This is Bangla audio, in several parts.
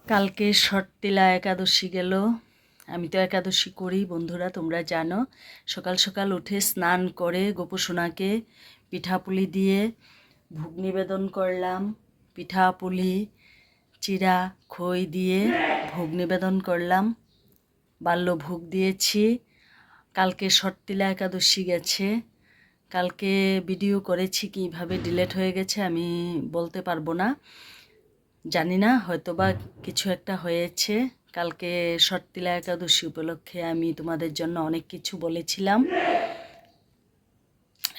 কালকে শর্তিলা একাদশী গেল। আমি তো একাদশী করি বন্ধুরা, তোমরা জানো। সকাল সকাল উঠে স্নান করে গোপুসোনাকে পিঠাপুলি দিয়ে ভোগ নিবেদন করলাম। পিঠাপুলি চিড়া খই দিয়ে ভোগ নিবেদন করলাম, বাল্য ভোগ দিয়েছি। কালকে শর্তিলা একাদশী গেছে। কালকে ভিডিও করেছি, কিভাবে ডিলেট হয়ে গেছে আমি বলতে পারবো না, জানি না, হয়তোবা কিছু একটা হয়েছে। কালকে শর্তিলা একাদশী উপলক্ষে আমি তোমাদের জন্য অনেক কিছু বলেছিলাম।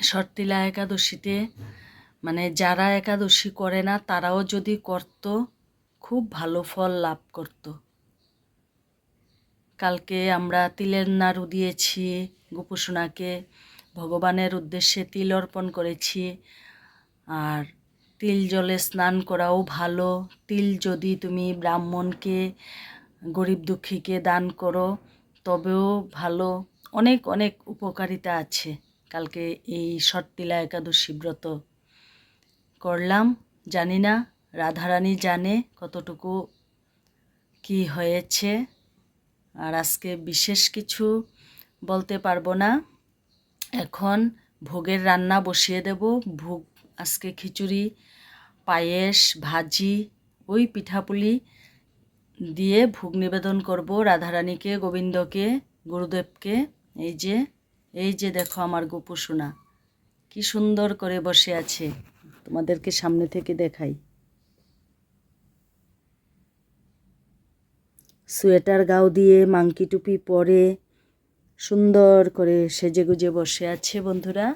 শর্তিলা একাদশীতে মানে যারা একাদশী করে না তারাও যদি করত, খুব ভালো ফল লাভ করত। কালকে আমরা তিলের নাড়ু দিয়েছি গোপুসোনাকে, ভগবানের উদ্দেশ্যে তিল অর্পণ করেছি। আর তিল জলে স্নান করাও ভালো। তিল যদি তুমি ব্রাহ্মণকে, গরিব দুঃখীকে দান করো তবেও ভালো। অনেক অনেক উপকারিতা আছে। কালকে এই শর্তিলা একাদশী ব্রত করলাম। জানি না রাধারানী জানে কতটুকু কি হয়েছে। আর আজকে বিশেষ কিছু বলতে পারবো না। এখন ভোগের রান্না বসিয়ে দেব। ভোগ আজকে খিচুড়ি, পায়েস, ভাজি, ওই পিঠাপুলি দিয়ে ভোগ নিবেদন করব রাধারানীকে, গোবিন্দকে, গুরুদেবকে। এই যে দেখো আমার গোপুসোনা কি সুন্দর করে বসে আছে, তোমাদেরকে সামনে থেকে দেখাই। সোয়েটার গাও দিয়ে মাংকি টুপি পরে সুন্দর করে সেজেগুজে বসে আছে বন্ধুরা।